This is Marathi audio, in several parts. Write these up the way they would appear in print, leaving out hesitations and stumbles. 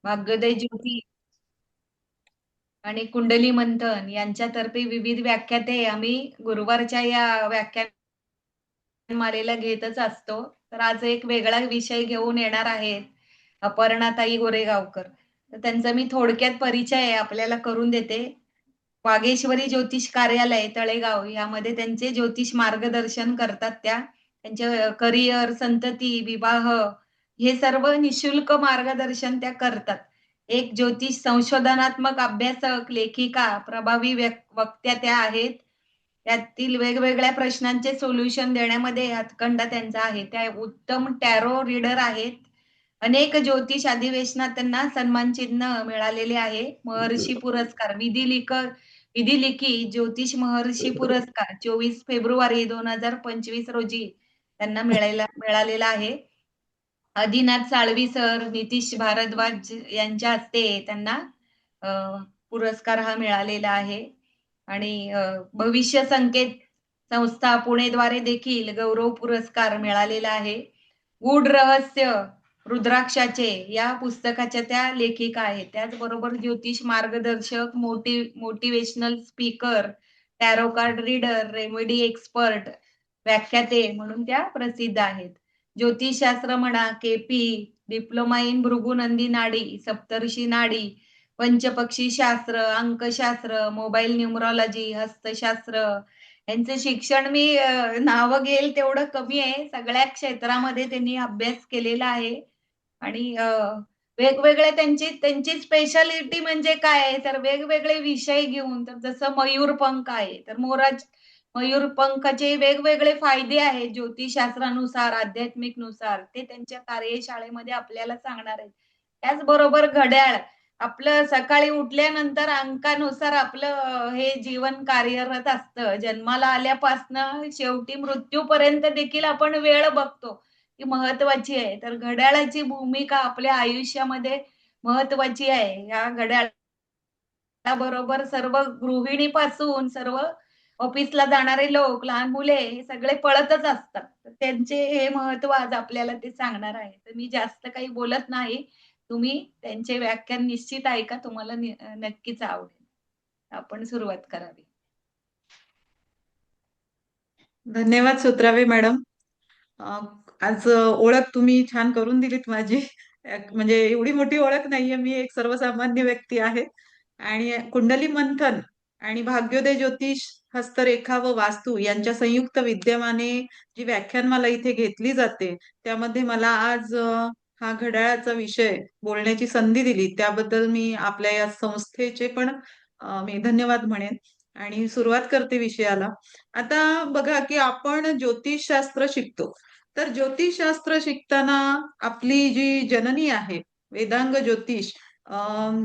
भाग्योदय ज्योती आणि कुंडली मंथन यांच्यातर्फे विविध व्याख्याते आम्ही गुरुवारच्या या व्याख्यानमालेला घेतच असतो. तर आज एक वेगळा विषय घेऊन येणार आहेत अपर्णाताई गोरेगावकर. तर त्यांचा मी थोडक्यात परिचय आपल्याला करून देते. वागेश्वरी ज्योतिष कार्यालय तळेगाव यामध्ये त्यांचे ज्योतिष मार्गदर्शन करतात त्या. त्यांचे करिअर, संतती, विवाह हे सर्व निशुल्क मार्गदर्शन त्या करतात. एक ज्योतिष संशोधनात्मक अभ्यासक, लेखिका, प्रभावी वक्त्या त्या आहेत. त्यातील वेगवेगळ्या प्रश्नांचे सोल्युशन देण्यामध्ये हातखंडा त्यांचा आहे. त्या उत्तम टॅरो रीडर आहेत. अनेक ज्योतिष अधिवेशनात त्यांना सन्मान चिन्ह मिळालेले आहे. महर्षी पुरस्कार विधी लिखी ज्योतिष महर्षी पुरस्कार 24 फेब्रुवारी 2025 रोजी त्यांना मिळालेला आहे. आदिनाथ साळवी सर, नितीश भारद्वाज यांच्या हस्ते त्यांना अ, पुरस्कार हा मिळालेला आहे. आणि भविष्य संकेत संस्था पुणेद्वारे देखील गौरव पुरस्कार मिळालेला आहे. गूढ रहस्य रुद्राक्षाचे या पुस्तकाच्या त्या लेखिका आहेत. त्याचबरोबर ज्योतिष मार्गदर्शक, motivational speaker, tarot card reader, remedy expert, व्याख्याते म्हणून त्या प्रसिद्ध आहेत. ज्योतिषशास्त्र म्हणा, केपी, डिप्लोमा इन भृगुनंदी नाडी, सप्तर्षी नाडी, पंचपक्षी शास्त्र, अंकशास्त्र, मोबाईल न्यूमरॉलॉजी, हस्तशास्त्र यांचं शिक्षण मी नावं घेईल तेवढं कमी आहे. सगळ्या क्षेत्रामध्ये त्यांनी अभ्यास केलेला आहे आणि वेगवेगळे त्यांची त्यांची स्पेशालिटी म्हणजे काय आहे, तर वेगवेगळे विषय घेऊन तर जसं मयूरपंख आहे, तर मयूरपंखाचे वेगवेगळे फायदे आहेत ज्योतिषशास्त्रानुसार, आध्यात्मिकनुसार ते त्यांच्या कार्यशाळेमध्ये आपल्याला सांगणार आहेत. त्याचबरोबर घड्याळ आपलं सकाळी उठल्यानंतर अंकानुसार आपलं हे जीवन कार्यरत असतं. जन्माला आल्यापासनं शेवटी मृत्यूपर्यंत देखील आपण वेळ बघतो, ती महत्वाची आहे. तर घड्याळाची भूमिका आपल्या आयुष्यामध्ये महत्वाची आहे. या घड्याळाबरोबर सर्व गृहिणीपासून सर्व ऑफिसला जाणारे लोक, लहान मुले हे सगळे पळतच असतात. तर त्यांचे हे महत्त्व आज आपल्याला ते सांगणार आहे. तर मी जास्त काही बोलत नाही. तुम्ही त्यांचे व्याख्यान निश्चित ऐका. तुम्हाला नक्कीच आवडेल. आपण सुरुवात करावी. धन्यवाद सुत्रावे मॅडम. अ, आज ओळख तुम्ही छान करून दिलीत माझी. म्हणजे एवढी मोठी ओळख नाहीये, मी एक सर्वसामान्य व्यक्ती आहे. आणि कुंडली मंथन आणि भाग्योदय ज्योतिष, हस्तरेखा व वास्तू यांच्या संयुक्त विद्यमाने जी व्याख्यानमाला इथे घेतली जाते, त्यामध्ये मला आज हा घड्याळाचा विषय बोलण्याची संधी दिली, त्याबद्दल मी आपल्या या संस्थेचे पण मी धन्यवाद म्हणेन. आणि सुरुवात करते विषयाला. आता बघा की आपण ज्योतिषशास्त्र शिकतो, तर ज्योतिषशास्त्र शिकताना आपली जी जननी आहे, वेदांग ज्योतिष,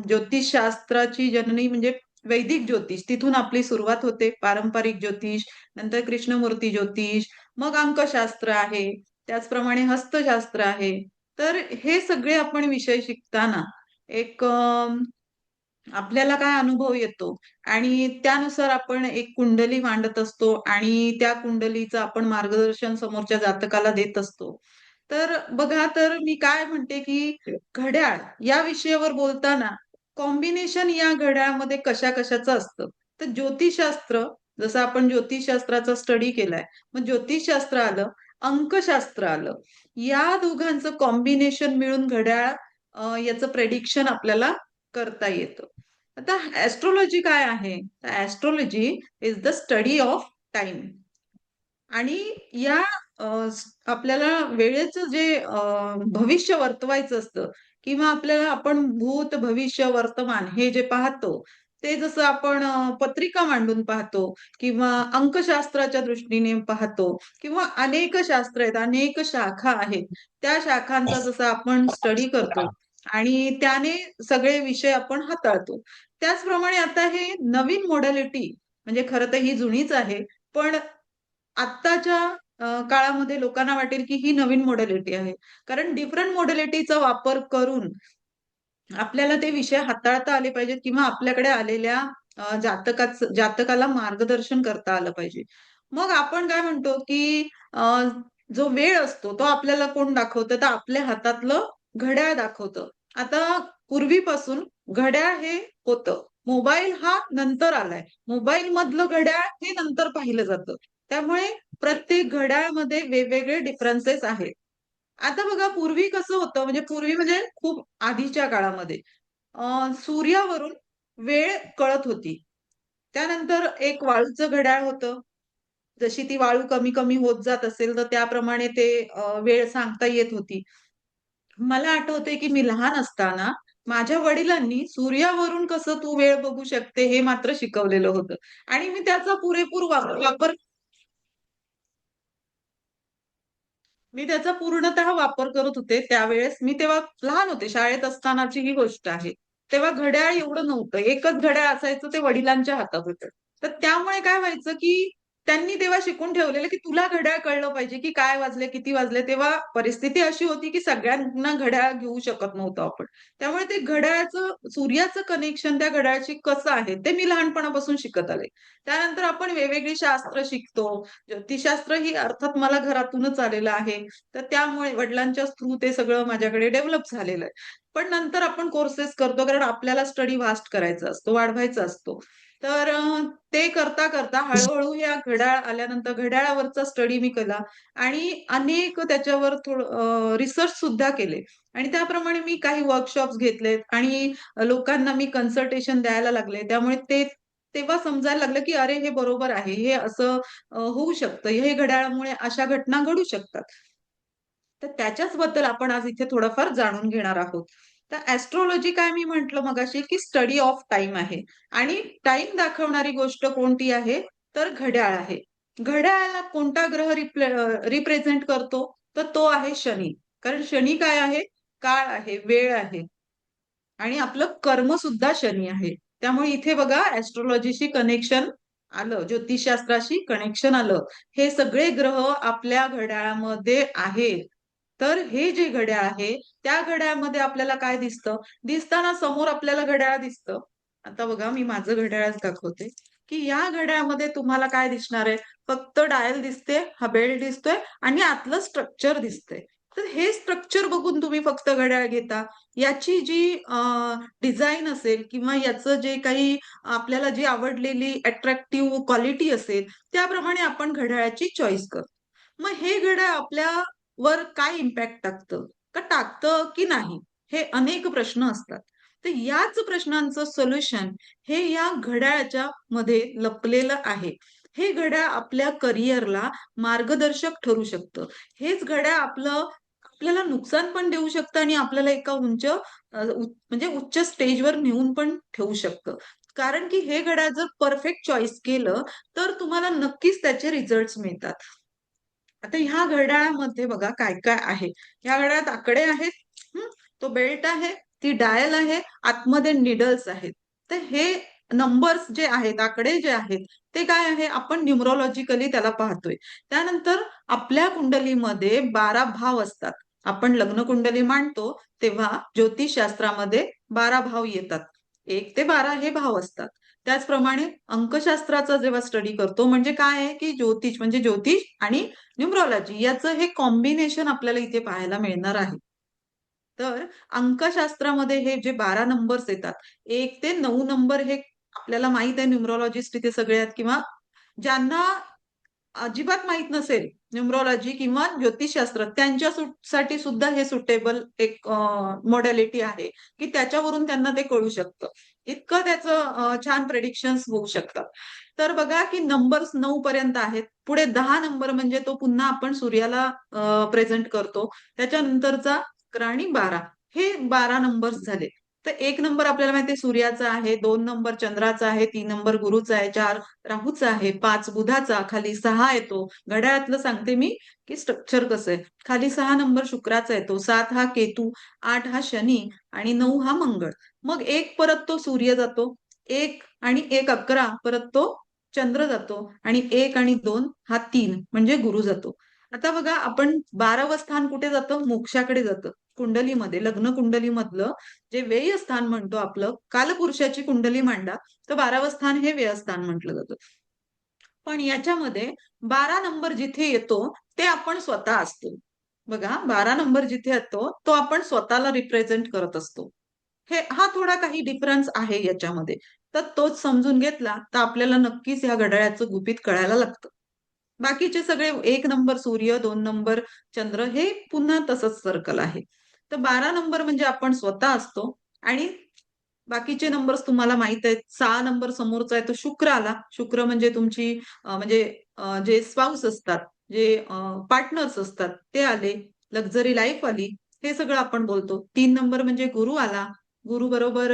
ज्योतिषशास्त्राची जननी म्हणजे वैदिक ज्योतिष, तिथून आपली सुरुवात होते. पारंपरिक ज्योतिष, नंतर कृष्णमूर्ती ज्योतिष, मग अंकशास्त्र आहे, त्याचप्रमाणे हस्तशास्त्र आहे. तर हे सगळे आपण विषय शिकताना एक आपल्याला काय अनुभव येतो आणि त्यानुसार आपण एक कुंडली मांडत असतो आणि त्या कुंडलीचं आपण मार्गदर्शन समोरच्या जातकाला देत असतो. तर बघा, तर मी काय म्हणते की घड्याळ या विषयावर बोलताना कॉम्बिनेशन या घड्याळामध्ये कशा कशाचं असतं. तर ज्योतिषशास्त्र, जसं आपण ज्योतिषशास्त्राचा स्टडी केलाय, मग ज्योतिषशास्त्र आलं, अंकशास्त्र आलं, या दोघांचं कॉम्बिनेशन मिळून घड्याळ याचं प्रेडिक्शन आपल्याला करता येतं. आता ऍस्ट्रॉलॉजी काय आहे? Astrology is the study of time. आणि या आपल्याला वेळेचं जे भविष्य वर्तवायचं असतं, किंवा आपल्याला आपण भूत भविष्य वर्तमान हे जे पाहतो, ते जसं आपण पत्रिका मांडून पाहतो, किंवा अंकशास्त्राच्या दृष्टीने पाहतो, किंवा अनेक शास्त्र आहेत, अनेक शाखा आहेत, त्या शाखांचा जसं आपण स्टडी करतो आणि त्याने सगळे विषय आपण हाताळतो. त्याचप्रमाणे आता हे नवीन मॉडॅलिटी, म्हणजे खरं तर ही जुनीच आहे, पण आत्ताच्या काळामध्ये लोकांना वाटेल की ही नवीन मॉडॅलिटी आहे, कारण डिफरंट मॉडॅलिटीचा वापर करून आपल्याला ते विषय हाताळता आले पाहिजेत, किंवा आपल्याकडे आलेल्या जातकाला मार्गदर्शन करता आलं पाहिजे. मग आपण काय म्हणतो की जो वेळ असतो तो आपल्याला कोण दाखवतं, तर आपल्या हातातलं घड्याळ दाखवतं. आता पूर्वीपासून घड्याळ हे होतं. मोबाईल हा नंतर आलाय. मोबाईल मधलं घड्याळ हे नंतर पाहिलं जातं. त्यामुळे प्रत्येक घड्याळमध्ये वेगवेगळे डिफरन्सेस आहेत. आता बघा पूर्वी कसं होतं, म्हणजे पूर्वी म्हणजे खूप आधीच्या काळामध्ये सूर्यावरून वेळ कळत होती. त्यानंतर एक वाळूचं घड्याळ होतं. जशी ती वाळू कमी कमी होत जात असेल तर त्याप्रमाणे ते वेळ सांगता येत होती. मला आठवतंय की मी लहान असताना माझ्या वडिलांनी सूर्यावरून कसं तू वेळ बघू शकते हे मात्र शिकवलेलं होतं आणि मी त्याचा पुरेपूर वापर मी त्याचा पूर्णतः वापर करत होते त्यावेळेस. मी तेव्हा लहान होते, शाळेत असतानाची ही गोष्ट आहे. तेव्हा घड्याळ एवढं नव्हतं. एकच घड्याळ असायचं, ते वडिलांच्या हातात होतं. तर त्यामुळे काय व्हायचं, की त्यांनी तेव्हा शिकून ठेवलेलं, की तुला घड्याळ कळलं पाहिजे, की काय वाजले, किती वाजले. तेव्हा परिस्थिती अशी होती, की सगळ्यांना घड्याळ घेऊ शकत नव्हतो आपण. त्यामुळे ते घड्याळाचं, सूर्याचं कनेक्शन त्या घड्याळाशी कसं आहे, ते मी लहानपणापासून शिकत आले. त्यानंतर आपण वेगवेगळी शास्त्र शिकतो. ज्योतिषशास्त्र ही अर्थात मला घरातूनच आलेलं आहे. तर त्यामुळे वडिलांच्याच थ्रू ते सगळं माझ्याकडे डेव्हलप झालेलं आहे. पण नंतर आपण कोर्सेस करतो कारण आपल्याला स्टडी वास्ट करायचा असतो, वाढवायचा असतो. तर ते करता करता हळूहळू या घड्याळ आल्यानंतर घड्याळावरचा स्टडी मी केला आणि अनेक त्याच्यावर थोडं रिसर्च सुद्धा केले आणि त्याप्रमाणे मी काही वर्कशॉप्स घेतलेत आणि लोकांना मी कन्सल्टेशन द्यायला लागले. त्यामुळे ते तेव्हा समजायला लागलं, की अरे हे बरोबर आहे. हे असं होऊ शकतं. हे घड्याळामुळे अशा घटना घडू शकतात. तर त्याच्याच बद्दल आपण आज इथे थोडंफार जाणून घेणार आहोत. तर ॲस्ट्रोलॉजी काय मी म्हटलं मगाशी, की स्टडी ऑफ टाईम आहे आणि टाईम दाखवणारी गोष्ट कोणती आहे? तर घड्याळ आहे. घड्याळाला कोणता ग्रह रिप्रेझेंट करतो? तर तो आहे शनी. कारण शनी काय आहे? काळ आहे, वेळ आहे. आणि आपलं कर्म सुद्धा शनी आहे. त्यामुळे इथे बघा ॲस्ट्रोलॉजीशी कनेक्शन आलं, ज्योतिषशास्त्राशी कनेक्शन आलं. हे सगळे ग्रह आपल्या घड्याळामध्ये आहेत. तर हे जे घड्याळ आहे, त्या घड्याळामध्ये आपल्याला काय दिसतं? दिसताना समोर आपल्याला घड्याळ दिसतं. आता बघा मी माझं घड्याळच दाखवते, की या घड्याळामध्ये तुम्हाला काय दिसणार आहे? फक्त डायल दिसते, हा बेल्ट दिसतोय आणि आतलं स्ट्रक्चर दिसतंय. तर हे स्ट्रक्चर बघून तुम्ही फक्त घड्याळ घेता. याची जी डिझाइन असेल किंवा याचं जे काही आपल्याला जी आवडलेली अट्रॅक्टिव्ह क्वालिटी असेल, त्याप्रमाणे आपण घड्याळाची चॉईस करतो. मग हे घड्याळ आपल्यावर काय इम्पॅक्ट टाकतं? का टाकतं की नाही? हे अनेक प्रश्न असतात. तर याच प्रश्नांचं सोल्युशन हे या घड्याळाच्या मध्ये लपलेलं आहे. हे घड्याळ आपल्या करिअरला मार्गदर्शक ठरू शकतं. हेच घड्याळ आपल्याला नुकसान पण देऊ शकतं आणि आपल्याला एका म्हणजे उच्च स्टेजवर नेऊन पण ठेवू शकतं. कारण की हे घड्याळ जर परफेक्ट चॉईस केलं, तर तुम्हाला नक्कीच त्याचे रिझल्ट्स मिळतात. आता ह्या घड्याळामध्ये बघा काय-काय आहे. ह्या घड्याळात आकडे आहेत, हं. तो बेल्ट आहे, ती डायल आहे, आतमध्ये निडल्स आहेत. तर हे नंबर्स जे आहेत, आकडे जे आहेत, ते काय आहे? आपण न्यूमरोलॉजिकली त्याला पाहतोय. त्यानंतर आपल्या कुंडलीमध्ये 12 भाव असतात. आपण लग्न कुंडली मांडतो, तेव्हा ज्योतिषशास्त्रामध्ये 12 भाव येतात. 1 ते 12 हे भाव असतात. त्याचप्रमाणे अंकशास्त्राचा जेव्हा स्टडी करतो, म्हणजे काय आहे, की ज्योतिष म्हणजे ज्योतिष आणि न्यूमरॉलॉजी याचं हे कॉम्बिनेशन आपल्याला इथे पाहायला मिळणार आहे. तर अंकशास्त्रामध्ये हे जे 12 नंबर्स येतात, 1 ते 9 नंबर हे आपल्याला माहीत आहे न्यूमरॉलॉजिस्ट इथे सगळे आहेत किंवा ज्यांना अजिबात माहीत नसेल न्यूमरॉलॉजी किंवा ज्योतिषशास्त्र त्यांच्या साठी सुद्धा हे सुटेबल एक मॉडॅलिटी आहे, की त्याच्यावरून त्यांना ते कळू शकतं. इतकं त्याचं छान प्रेडिक्शन्स होऊ शकतात. तर बघा, की नंबर्स 9 पर्यंत आहेत. पुढे 10 नंबर म्हणजे तो पुन्हा आपण सूर्याला प्रेझेंट करतो. त्याच्यानंतरचा 11 आणि 12 हे 12 नंबर्स झाले. तर 1 नंबर आपल्याला माहिती आहे सूर्याचा आहे, 2 नंबर चंद्राचा आहे, 3 नंबर गुरुचा आहे, 4 राहूचा आहे, 5 बुधाचा, खाली 6 येतो. घड्याळातलं सांगते मी, की स्ट्रक्चर कसं आहे. खाली 6 नंबर शुक्राचा येतो, 7 हा केतू, 8 हा शनी आणि 9 हा मंगळ. मग 1 परत तो सूर्य जातो. 1 आणि 1 11 परत तो चंद्र जातो आणि 1 आणि 2 हा 3 म्हणजे गुरु जातो. आता बघा आपण 12वं स्थान कुठे जातं? मोक्षाकडे जातं. कुंडलीमध्ये, लग्न कुंडलीमधलं जे व्यय स्थान म्हणतो आपलं, कालपुरुषाची कुंडली मांडा, तर 12वं स्थान हे व्ययस्थान म्हटलं जातं. पण याच्यामध्ये 12 नंबर जिथे येतो, ते आपण स्वतः असतो. बघा 12 नंबर जिथे येतो, तो आपण स्वतःला रिप्रेझेंट करत असतो. हा थोडा काही डिफरन्स आहे याच्यामध्ये. तर तोच समजून घेतला तर आपल्याला नक्कीच ह्या घड्याळाचं गुपित कळायला लागतं. बाकीचे सगळे 1 नंबर सूर्य, 2 नंबर चंद्र हे पुन्हा तसंच सर्कल आहे. तर 12 नंबर म्हणजे आपण स्वतः असतो आणि बाकीचे नंबर्स तुम्हाला माहित आहेत. 6 नंबर समोरचा आहे तो शुक्र आला. शुक्र म्हणजे तुमची म्हणजे जे स्पाउस असतात, जे पार्टनर्स असतात ते आले. लक्झरी लाईफ आली. हे सगळं आपण बोलतो. 3 नंबर म्हणजे गुरु आला. गुरु बरोबर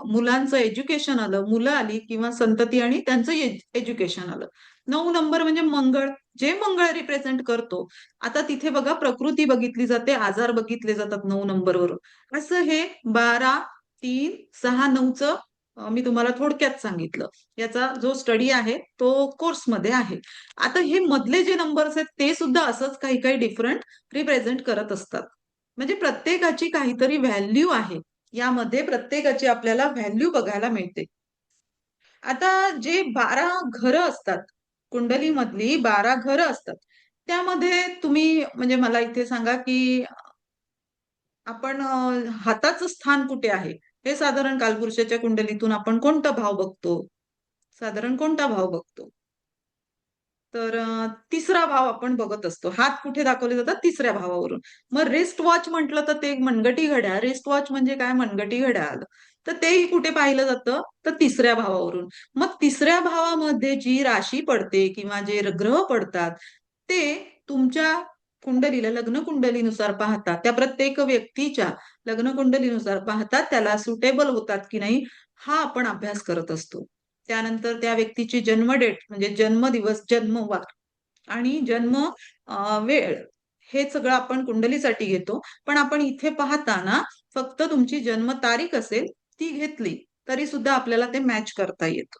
मुलांचं एज्युकेशन आलं. मुलं आली किंवा संतती आणि त्यांचं एज्युकेशन आलं. 9 नंबर म्हणजे मंगळ. जे मंगळ रिप्रेझेंट करतो. आता तिथे बघा प्रकृती बघितली जाते, आजार बघितले जातात 9 नंबरवरून. असं हे 12, 3, 6, 9चं मी तुम्हाला थोडक्यात सांगितलं. याचा जो स्टडी आहे तो कोर्समध्ये आहे. आता हे मधले जे नंबर्स आहेत ते सुद्धा असंच काही काही डिफरंट रिप्रेझेंट करत असतात. म्हणजे प्रत्येकाची काहीतरी व्हॅल्यू आहे. यामध्ये प्रत्येकाची आपल्याला व्हॅल्यू बघायला मिळते. आता जे 12 घरं असतात, कुंडलीमधली 12 घरं असतात. त्यामध्ये तुम्ही म्हणजे मला इथे सांगा, की आपण हाताचं स्थान कुठे आहे? हे साधारण कालपुरुषाच्या कुंडलीतून आपण कोणता भाव बघतो? साधारण कोणता भाव बघतो? तर तिसरा भाव आपण बघत असतो. हात कुठे दाखवले जातात? तिसऱ्या भावावरून. मग रिस्ट वॉच म्हटलं तर ते एक मनगटी घड्याळ. रिस्ट वॉच म्हणजे काय? मनगटी घड्याळ. तर तेही कुठे पाहिलं जातं? तर तिसऱ्या भावावरून. मग तिसऱ्या भावामध्ये जी राशी पडते किंवा जे ग्रह पडतात, ते तुमच्या कुंडलीला, लग्न कुंडलीनुसार पाहता, त्या प्रत्येक व्यक्तीच्या लग्न कुंडलीनुसार पाहता त्याला सुटेबल होतात की नाही, हा आपण अभ्यास करत असतो. त्यानंतर त्या व्यक्तीची जन्म डेट म्हणजे जन्मदिवस, जन्मवार आणि जन्म वेळ हे सगळं आपण कुंडलीसाठी घेतो. पण आपण इथे पाहताना फक्त तुमची जन्मतारीख असेल ती घेतली तरी सुद्धा आपल्याला ते मॅच करता येतं.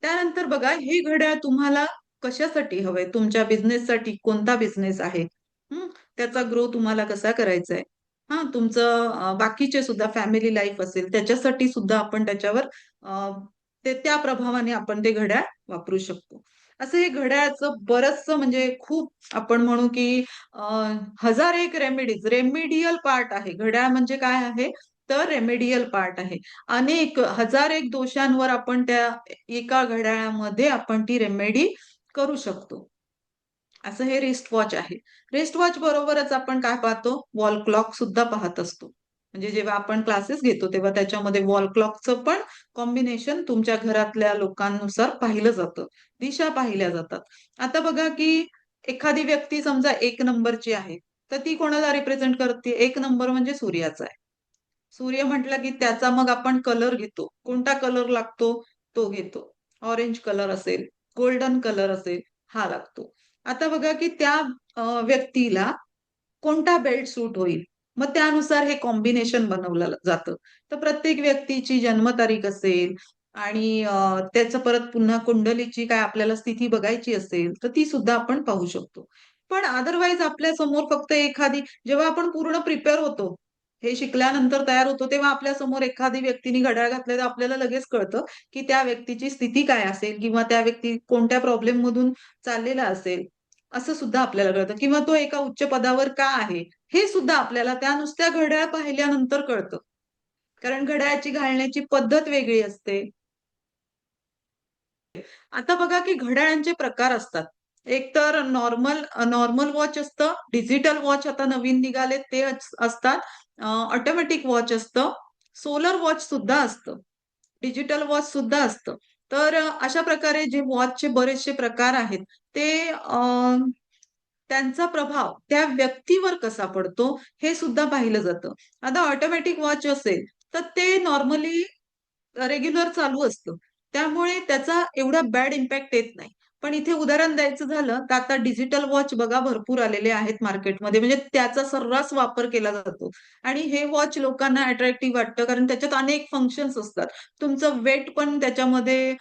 त्यानंतर बघा हे घड्याळ तुम्हाला कशासाठी हवंय? तुमच्या बिझनेससाठी कोणता बिझनेस आहे? हं, त्याचा ग्रो तुम्हाला कसा करायचा आहे? हां, तुमचं बाकीचे सुद्धा फॅमिली लाईफ असेल त्याच्यासाठी सुद्धा आपण त्याच्यावर अ, ते त्या प्रभावाने आपण ते घड्याळ वापरू शकतो. असं हे घड्याळाचं बरचसं म्हणजे खूप आपण म्हणू की अ, हजार एक रेमेडियल पार्ट आहे. घड्याळ म्हणजे काय आहे? तर रेमेडियल पार्ट आहे. अनेक हजार एक दोषांवर आपण त्या एका घड्याळामध्ये आपण ती रेमेडी करू शकतो. असं हे रिस्ट वॉच आहे. रिस्ट वॉच बरोबरच आपण काय पाहतो? वॉल क्लॉक सुद्धा पाहत असतो. म्हणजे जेव्हा आपण क्लासेस घेतो तेव्हा त्याच्यामध्ये वॉल क्लॉकचं पण कॉम्बिनेशन तुमच्या घरातल्या लोकांनुसार पाहिलं जातं. दिशा पाहिल्या जातात. आता बघा की एखादी व्यक्ती समजा 1 नंबरची आहे. तर ती कोणाला रिप्रेझेंट करते? 1 नंबर म्हणजे सूर्याचा आहे. सूर्य म्हटलं की त्याचा मग आपण कलर घेतो. कोणता कलर लागतो? तो घेतो. ऑरेंज कलर असेल, गोल्डन कलर असेल, हा लागतो. आता बघा की त्या व्यक्तीला कोणता बेल्ट सूट होईल? मग त्यानुसार हे कॉम्बिनेशन बनवलं जातं. तर प्रत्येक व्यक्तीची जन्मतारीख असेल आणि त्याचं परत पुन्हा कुंडलीची काय आपल्याला स्थिती बघायची असेल, तर ती सुद्धा आपण पाहू शकतो. पण अदरवाईज आपल्या समोर फक्त एखादी जेव्हा आपण पूर्ण प्रिपेअर होतो, हे शिकल्यानंतर तयार होतो, तेव्हा आपल्या समोर एखादी व्यक्तीने घड्याळ घातलं तर आपल्याला लगेच कळतं, की त्या व्यक्तीची स्थिती काय असेल किंवा त्या व्यक्ती कोणत्या प्रॉब्लेममधून चाललेला असेल. असं सुद्धा आपल्याला कळतं किंवा तो एका उच्च पदावर का आहे? हे सुद्धा आपल्याला त्या नुसत्या घड्याळ पाहिल्यानंतर कळतं. कारण घड्याळाची घालण्याची पद्धत वेगळी असते. आता बघा की घड्याळांचे प्रकार असतात. एक तर नॉर्मल वॉच असतं, डिजिटल वॉच आता नवीन निघाले ते असतात. ऑटोमॅटिक वॉच असतं, सोलर वॉच सुद्धा असतं, डिजिटल वॉच सुद्धा असतं. तर अशा प्रकारे जे वॉचचे बरेचसे प्रकार आहेत, ते त्यांचा प्रभाव त्या व्यक्तीवर कसा पडतो, हे सुद्धा पाहिलं जातं. आता ऑटोमॅटिक वॉच असेल, तर ते नॉर्मली रेग्युलर चालू असतं. त्यामुळे त्याचा एवढा बॅड इम्पॅक्ट येत नाही. पण इथे उदाहरण द्यायचं झालं, तर आता डिजिटल वॉच बघा भरपूर आलेले आहेत मार्केटमध्ये. म्हणजे त्याचा सर्रास वापर केला जातो आणि हे वॉच लोकांना अट्रॅक्टिव्ह वाटतं कारण त्याच्यात अनेक फंक्शन्स असतात. तुमचं वेट पण त्याच्यामध्ये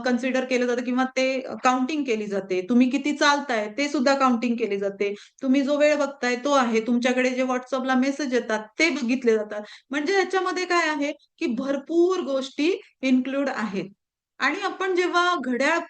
कन्सिडर केलं जातं किंवा ते काउंटिंग केली जाते. तुम्ही किती चालताय ते सुद्धा काउंटिंग केली जाते. तुम्ही जो वेळ बघताय तो आहे. तुमच्याकडे जे WhatsAppला मेसेज येतात ते बघितले जातात. म्हणजे ह्याच्यामध्ये काय आहे, की भरपूर गोष्टी इन्क्लूड आहेत. आणि आपण जेव्हा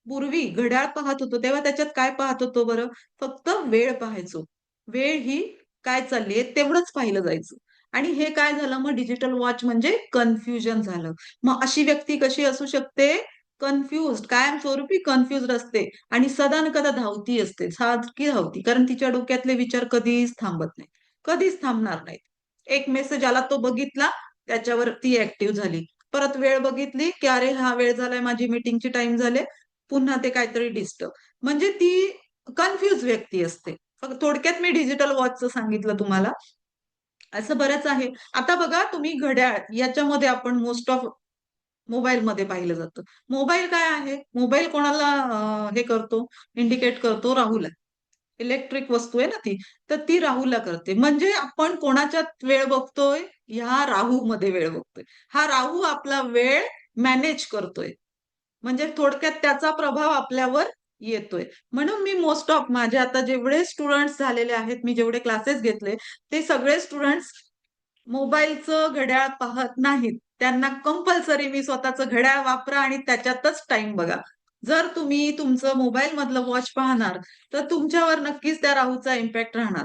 पूर्वी घड्याळ पाहत होतो, तेव्हा त्याच्यात काय पाहत होतो बरं? फक्त वेळ पाहायचो. वेळ ही काय चालली आहे तेवढंच पाहिलं जायचं. आणि हे काय झालं, मग डिजिटल वॉच म्हणजे कन्फ्युजन झालं. मग अशी व्यक्ती कशी असू शकते? कन्फ्युज्ड, कायमस्वरूपी कन्फ्युज्ड असते आणि सदा न कदा धावती असते, सारखी धावती. कारण तिच्या डोक्यातले विचार कधीच थांबत नाही, कधीच थांबणार नाहीत. एक मेसेज आला तो बघितला, त्याच्यावर ती ऍक्टिव्ह झाली. परत वेळ बघितली की अरे हा वेळ झालाय, माझी मीटिंगची टाइम झाले, पुन्हा ते काहीतरी डिस्टर्ब. म्हणजे ती कन्फ्युज व्यक्ती असते. फक्त थोडक्यात मी डिजिटल वॉचचं सांगितलं तुम्हाला. असं बरंच आहे. आता बघा तुम्ही घड्याळ याच्यामध्ये आपण मोस्ट ऑफ मोबाईलमध्ये पाहिलं जातं. मोबाईल काय आहे? मोबाईल कोणाला हे करतो, इंडिकेट करतो? राहूला. इलेक्ट्रिक वस्तू आहे ना ती. तर ती राहूला करते. म्हणजे आपण कोणाच्यात वेळ बघतोय? ह्या राहूमध्ये वेळ बघतोय. हा राहू आपला वेळ मॅनेज करतोय. म्हणजे थोडक्यात त्याचा प्रभाव आपल्यावर येतोय. म्हणून मी मोस्ट ऑफ माझे आता जेवढे स्टुडंट्स झालेले आहेत, मी जेवढे क्लासेस घेतले, ते सगळे स्टुडंट्स मोबाईलचं घड्याळ पाहत नाहीत. त्यांना कंपल्सरी मी स्वतःचं घड्याळ वापरा आणि त्याच्यातच टाइम बघा. जर तुम्ही तुमचं मोबाईल मधलं वॉच पाहणार, तर तुमच्यावर नक्कीच त्या राहूचा इम्पॅक्ट राहणार.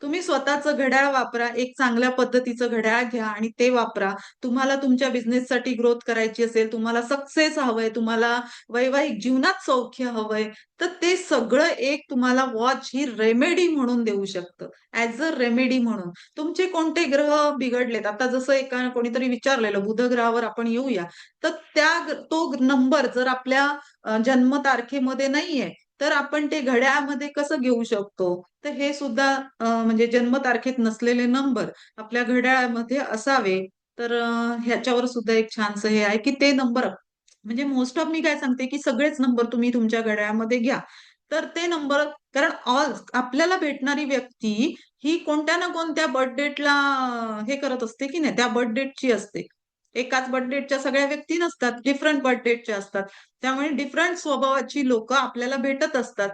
तुम्ही स्वतःचं घड्याळ वापरा, एक चांगल्या पद्धतीचं घड्याळ घ्या आणि ते वापरा. तुम्हाला तुमच्या बिझनेससाठी ग्रोथ करायची असेल, तुम्हाला सक्सेस हवंय, तुम्हाला वैवाहिक जीवनात सौख्य हवंय, तर ते सगळं एक तुम्हाला वॉच ही रेमेडी म्हणून देऊ शकतं. ॲज अ रेमेडी म्हणून. तुमचे कोणते ग्रह बिघडलेत, आता जसं एका कोणीतरी विचारलेलं बुध ग्रहावर आपण येऊया, तर तो नंबर जर आपल्या जन्म तारखेमध्ये नाहीये, तर आपण ते घड्याळामध्ये कसं घेऊ शकतो? तर हे सुद्धा म्हणजे जन्म तारखेत नसलेले नंबर आपल्या घड्याळामध्ये असावे. तर ह्याच्यावर सुद्धा एक छानसं हे आहे की ते नंबर, म्हणजे मोस्ट ऑफ मी काय सांगते की सगळेच नंबर तुम्ही तुमच्या घड्याळामध्ये घ्या. तर ते नंबर, कारण आपल्याला भेटणारी व्यक्ती ही कोणत्या ना कोणत्या बर्थ डेटला हे करत असते की नाही, त्या बर्थ डेटची असते. एकाच बर्थ डेटच्या सगळ्या व्यक्ती नसतात, डिफरंट बर्थ डेटच्या असतात. त्यामुळे डिफरंट स्वभावाची लोकं आपल्याला भेटत असतात.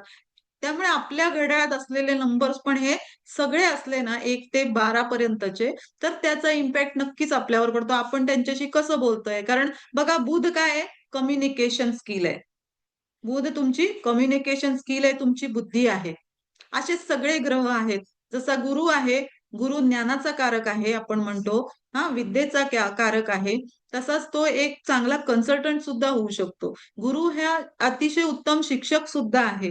त्यामुळे आपल्या घड्याळात असलेले नंबर्स पण हे सगळे असले ना 1 ते 12 पर्यंतचे, तर त्याचा इम्पॅक्ट नक्कीच आपल्यावर पडतो. आपण त्यांच्याशी कसं बोलतोय? कारण बघा बुध काय आहे? कम्युनिकेशन स्किल आहे. बुध तुमची कम्युनिकेशन स्किल आहे, तुमची बुद्धी आहे. असे सगळे ग्रह आहेत. जसा गुरु आहे, गुरु ज्ञानाचा कारक आहे आपण म्हणतो. विद्येचा कारक आहे. तसाच तो एक चांगला कन्सल्टंट सुद्धा होऊ शकतो. गुरु हा अतिशय उत्तम शिक्षक सुद्धा आहे.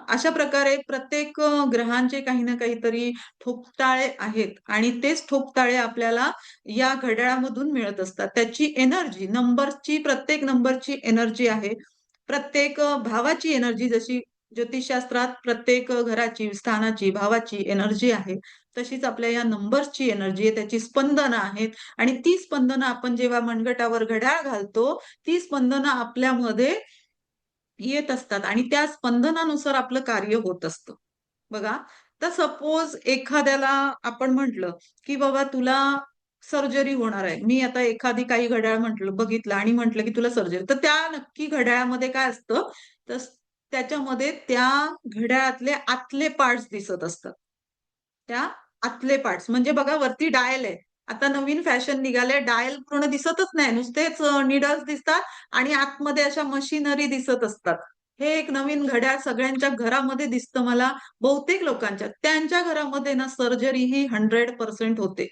अशा प्रकारे प्रत्येक ग्रहांचे काही ना काहीतरी ठोकताळे आहेत आणि तेच ठोकताळे आपल्याला या घड्याळामधून मिळत असतात. त्याची एनर्जी, नंबरची, प्रत्येक नंबरची एनर्जी आहे. प्रत्येक भावाची एनर्जी, जशी ज्योतिषशास्त्रात प्रत्येक घराची, स्थानाची, भावाची एनर्जी आहे, तशीच आपल्या या नंबर्सची एनर्जी आहे, त्याची स्पंदनं आहेत आणि ती स्पंदनं आपण जेव्हा मनगटावर घड्याळ घालतो, ती स्पंदनं आपल्यामध्ये येत असतात आणि त्या स्पंदनानुसार आपलं कार्य होत असतं. बघा, तर सपोज एखाद्याला आपण म्हटलं, की बाबा तुला सर्जरी होणार आहे. मी आता एखादी काही घड्याळ म्हटलं बघितलं आणि म्हटलं, की तुला सर्जरी. तर त्या नक्की घड्याळामध्ये काय असतं, तर त्याच्यामध्ये त्या घड्याळातले आतले पार्ट्स दिसत असतात. त्या आतले पार्ट्स म्हणजे बघा वरती डायल आहे. आता नवीन फॅशन निघाले, डायल पूर्ण दिसतच नाही. नुसतेच नीडल्स दिसतात आणि आतमध्ये अशा मशिनरी दिसत असतात. हे एक नवीन घड्याळ सगळ्यांच्या घरामध्ये दिसतं मला. बहुतेक लोकांच्या. त्यांच्या घरामध्ये ना सर्जरी ही 100% होते.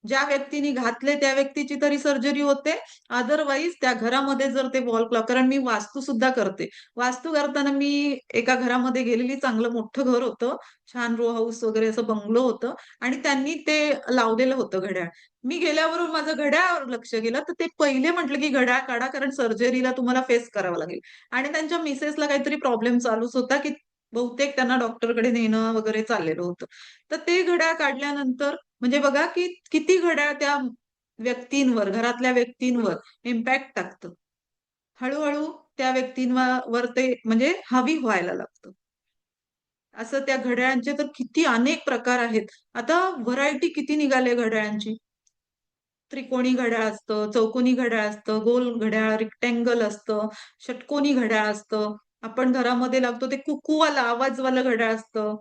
ज्या व्यक्तीने घातले त्या व्यक्तीची तरी सर्जरी होते. अदरवाईज त्या घरामध्ये जर ते वॉल क्लॉक, कारण मी वास्तू सुद्धा करते. वास्तू करताना मी एका घरामध्ये गेलेली, चांगलं मोठं घर होतं. छान रो हाऊस वगैरे असं बंगलो होतं आणि त्यांनी ते लावलेलं होतं घड्याळ. मी गेल्याबरोबर माझं घड्याळावर लक्ष गेलं, तर ते पहिले म्हटलं, की "घड्याळ काढा, कारण सर्जरीला तुम्हाला फेस करावं लागेल." आणि त्यांच्या मिसेसला काहीतरी प्रॉब्लेम चालूच होता, की बहुतेक त्यांना डॉक्टरकडे नेणं वगैरे चाललेलं होतं. तर ते घड्याळ काढल्यानंतर म्हणजे बघा, की किती घड्याळ त्या व्यक्तींवर, घरातल्या व्यक्तींवर इम्पॅक्ट टाकतं. हळू-हळू त्या व्यक्तींवर ते म्हणजे हावी व्हायला लागतं. असं त्या घड्याळांचे तर किती अनेक प्रकार आहेत. आता व्हरायटी किती निघाली घड्याळांची. त्रिकोणी घड्याळ असतं, चौकोनी घड्याळ असतं, गोल घड्याळ, रेक्टेंगल असतं, षटकोनी घड्याळ असतं. आपण घरामध्ये लावतो ते कुकूवाला आवाजवालं घड्याळ असतं.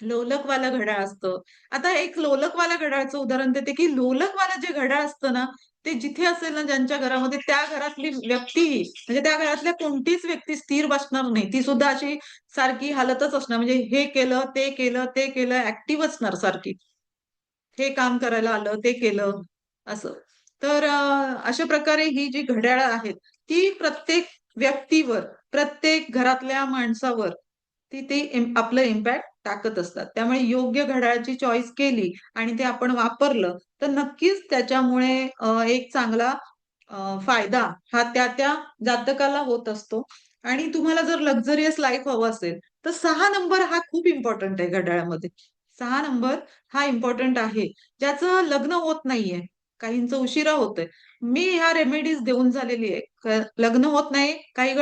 लोलकवालं घड्याळ असतं. आता एक लोलकवाल्या घड्याळाचं उदाहरण देते, की लोलकवालं जे घड्याळ असतं ना, ते जिथे असेल ना ज्यांच्या घरामध्ये, त्या घरातली व्यक्ती म्हणजे त्या घरातल्या कोणतीच व्यक्ती स्थिर बसणार नाही. ती सुद्धा अशी सारखी हालतच असणार. म्हणजे हे केलं, ते केलं, ते केलं, ॲक्टिव्ह असणार सारखी. हे काम करायला आलं, ते केलं असं. तर अशा प्रकारे ही जी घड्याळं आहेत, ती प्रत्येक व्यक्तीवर, प्रत्येक घरातल्या माणसावर ती आपलं इम्पॅक्ट टाकत असतात. त्यामुळे योग्य घड्याळाची चॉईस केली आणि ते आपण वापरलं, तर नक्कीच त्याच्यामुळे एक चांगला फायदा हा त्या जातकाला होत असतो. आणि तुम्हाला जर लक्झरियस लाईफ हवं असेल, तर 6 नंबर हा खूप इम्पॉर्टंट आहे घड्याळामध्ये. 6 नंबर हा इम्पॉर्टंट आहे. ज्याचं लग्न होत नाहीये, काहींचं उशिरा होतंय. मी ह्या रेमेडीज देऊन झालेली आहे. लग्न होत नाही, काही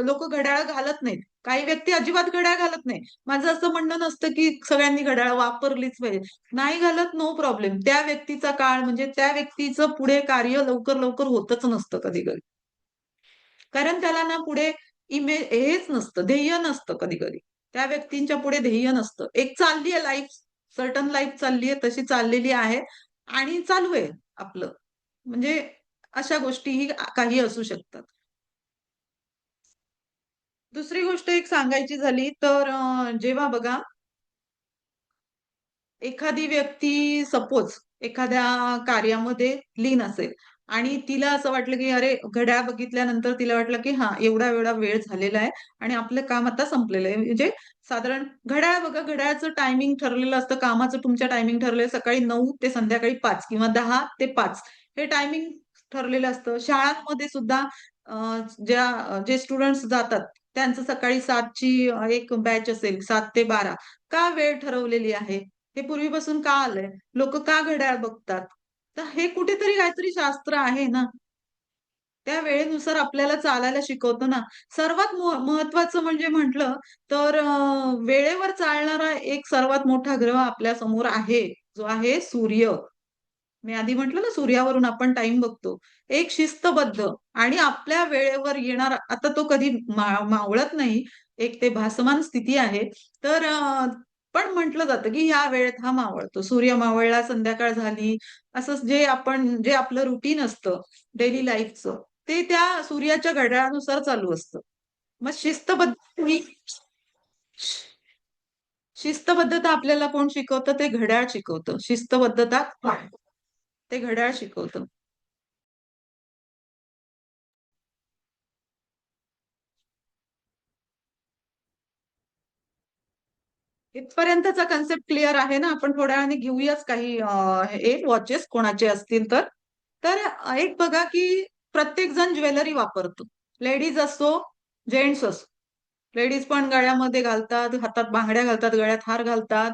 लोकं घड्याळ घालत नाहीत. काही व्यक्ती अजिबात घड्याळ घालत नाही. माझं असं म्हणणं नसतं, की सगळ्यांनी घड्याळ वापरलीच पाहिजे. नाही घालत नो प्रॉब्लेम. त्या व्यक्तीचा काळ म्हणजे त्या व्यक्तीचं पुढे कार्य लवकर होतच नसतं कधी-कधी. कारण त्याला ना पुढे हेच नसतं, ध्येय नसतं कधी-कधी. त्या व्यक्तींच्या पुढे ध्येय नसतं. एक चालली आहे लाईफ, सर्टन लाईफ चालली आहे, तशी चाललेली आहे आणि चालू आहे आपलं. म्हणजे अशा गोष्टीही काही असू शकतात. दुसरी गोष्ट एक सांगायची झाली तर जेव्हा बघा एखादी व्यक्ती सपोज एखाद्या कार्यामध्ये लीन असेल आणि तिला असं वाटलं की अरे घड्याळ बघितल्यानंतर तिला वाटलं की हा एवढा एवढा वेळ झालेला आहे आणि आपलं काम आता संपलेलं आहे. म्हणजे साधारण घड्याळ बघा, घड्याळाचं टायमिंग ठरलेलं असतं, कामाचं तुमच्या टायमिंग ठरलेलं सकाळी 9 ते संध्याकाळी 5 किंवा 10 ते 5 हे टायमिंग ठरलेलं असतं. शाळांमध्ये सुद्धा जे स्टुडंट्स जातात त्यांचं सकाळी 7 ची एक बॅच असेल, 7 ते 12 का वेळ ठरवलेली आहे? हे पूर्वीपासून का आलंय? लोकं का घड्याळ बघतात? तर हे कुठेतरी काहीतरी शास्त्र आहे ना. त्या वेळेनुसार आपल्याला चालायला शिकवतं ना. सर्वात महत्त्वाचं म्हणजे म्हटलं तर वेळेवर चालणारा एक सर्वात मोठा ग्रह आपल्या समोर आहे, जो आहे सूर्य. मी आधी म्हटलं ना, सूर्यावरून आपण टाईम बघतो. एक शिस्तबद्ध आणि आपल्या वेळेवर येणारा आता तो कधी मावळत नाही. एक ते भासमान स्थिती आहे. तर पण म्हटलं जातं, की ह्या वेळेत हा मावळतो. सूर्य मावळला, संध्याकाळ झाली, असंच जे आपलं रुटीन असतं डेली लाईफचं, ते त्या सूर्याच्या घड्याळानुसार चालू असतं. मग ही शिस्तबद्धता आपल्याला कोण शिकवतं? ते घड्याळ शिकवतं. शिस्तबद्धता ते घड्याळ शिकवतं. इथपर्यंतचा कन्सेप्ट क्लिअर आहे ना? आपण थोड्या वेळाने घेऊयाच काही वॉचेस कोणाचे असतील तर. तर एक बघा की प्रत्येक जण ज्वेलरी वापरतो. लेडीज असो, जेंट्स असो. लेडीज पण गळ्यामध्ये घालतात, हातात बांगड्या घालतात, गळ्यात हार घालतात,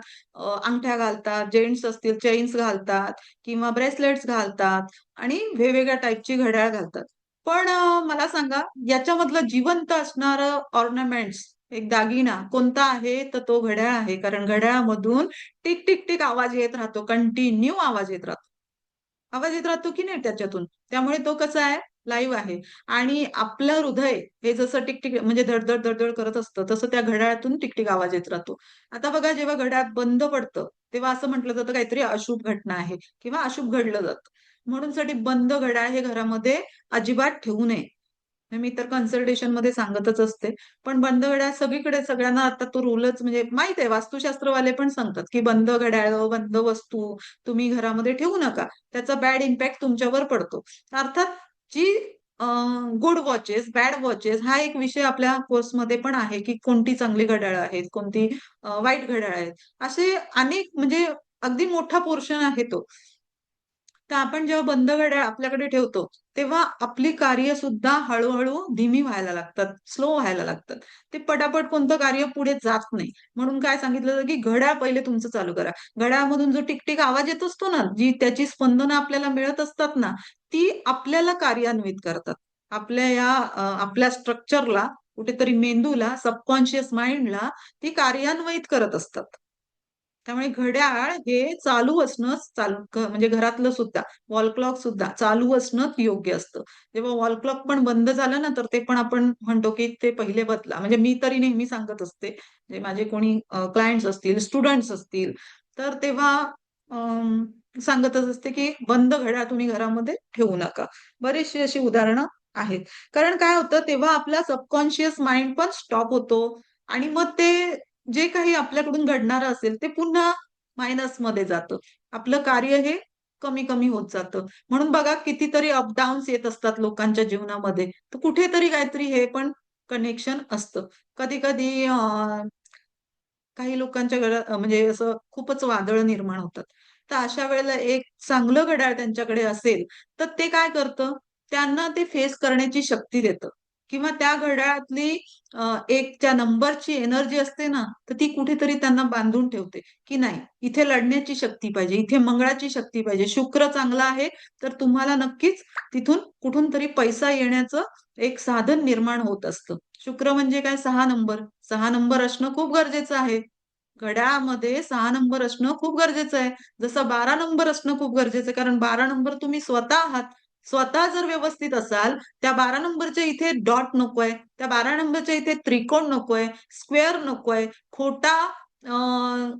अंगठ्या घालतात, जेंट्स असतील चेन्स घालतात किंवा ब्रेसलेट्स घालतात आणि वेगवेगळ्या टाईपची घड्याळ घालतात. पण मला सांगा याच्यामधलं जिवंत असणारं ऑर्नामेंट्स एक दागिना कोणता आहे? तर तो घड्याळ आहे. कारण घड्याळामधून टिक, टिक, टिक आवाज येत राहतो. कंटिन्यू आवाज येत राहतो. आवाज येत राहतो की नाही त्याच्यातून. त्यामुळे तो कसा आहे? लाईव्ह आहे. आणि आपलं हृदय हे जसं टिक-टिक म्हणजे धड-धड, धड करत असतं, तसं त्या घड्याळातून टिक-टिक आवाज येत राहतो. आता बघा जेव्हा घड्याळ बंद पडतं, तेव्हा असं म्हटलं जातं काहीतरी अशुभ घटना आहे किंवा अशुभ घडलं जातं. म्हणून साठी बंद घड्याळ हे घरामध्ये अजिबात ठेवू नये. मी तर कन्सल्टेशनमध्ये सांगतच असते. पण बंद घड्याळ सगळीकडे सगळ्यांना आता तो रूलच म्हणजे माहित आहे वास्तुशास्त्रवाले पण सांगतात, की बंद घड्याळं, बंद वस्तू तुम्ही घरामध्ये ठेवू नका. त्याचा बॅड इम्पॅक्ट तुमच्यावर पडतो. अर्थात जी गुड वॉचेस, बॅड वॉचेस हा एक विषय आपल्या कोर्समध्ये पण आहे, की कोणती चांगली घड्याळं आहेत, कोणती वाईट घड्याळं आहेत. असे अनेक म्हणजे अगदी मोठा पोर्शन आहे तो. तर आपण जेव्हा बंद घड्याळ आपल्याकडे ठेवतो, तेव्हा आपली कार्य सुद्धा हळू-हळू धीमी व्हायला लागतात, स्लो व्हायला लागतात. ते पटापट कोणतं कार्य पुढे जात नाही. म्हणून काय सांगितलं जातं, की घड्याळ पहिले तुमचं चालू करा. घड्याळामधून जो टिक-टिक आवाज येत असतो ना, जी त्याची स्पंदनं आपल्याला मिळत असतात ना, ती आपल्याला कार्यान्वित करतात. आपल्या स्ट्रक्चरला, कुठेतरी मेंदूला, सबकॉन्शियस माइंडला ती कार्यान्वित करत असतात. त्यामुळे घड्याळ हे चालू असणं म्हणजे घरातलं सुद्धा वॉल क्लॉक सुद्धा चालू असणं योग्य असतं. जेव्हा वॉल क्लॉक पण बंद झालं ना, तर ते पण आपण म्हणतो, की ते पहिले बदला. म्हणजे मी तरी नेहमी सांगत असते, जे माझे कोणी क्लायंट्स असतील, स्टुडंट्स असतील, तर तेव्हा सांगतच असते, की बंद घड्याळ तुम्ही घरामध्ये ठेवू नका. बरीचशी अशी उदाहरणं आहेत. कारण काय होतं, तेव्हा आपला सबकॉन्शियस माइंड पण स्टॉप होतो आणि मग ते जे काही आपल्याकडून घडणारं असेल ते पुन्हा मायनसमध्ये जातं. आपलं कार्य हे कमी कमी होत जातं. म्हणून बघा कितीतरी अपडाऊन्स येत असतात लोकांच्या जीवनामध्ये. तर कुठेतरी काहीतरी हे पण कनेक्शन असतं. कधी-कधी काही लोकांच्या घरात म्हणजे असं खूपच वादळ निर्माण होतात. तर अशा वेळेला एक चांगलं घड्याळ त्यांच्याकडे असेल, तर ते काय करतं, त्यांना ते फेस करण्याची शक्ती देतं किंवा त्या घड्याळातली एक त्या नंबरची एनर्जी असते ना, तर ती कुठेतरी त्यांना बांधून ठेवते, की नाही इथे लढण्याची शक्ती पाहिजे, इथे मंगळाची शक्ती पाहिजे. शुक्र चांगला आहे, तर तुम्हाला नक्कीच तिथून कुठून तरी पैसा येण्याचं एक साधन निर्माण होत असतं. शुक्र म्हणजे काय 6 नंबर. 6 नंबर असणं खूप गरजेचं आहे. घड्याळामध्ये 6 नंबर असणं खूप गरजेचं आहे. जसं 12 नंबर असणं खूप गरजेचं आहे. कारण 12 नंबर तुम्ही स्वतः आहात. स्वतः जर व्यवस्थित असाल, त्या 12 नंबरच्या इथे डॉट नकोय, त्या 12 नंबरच्या इथे त्रिकोण नकोय, स्क्वेअर नकोय, खोटा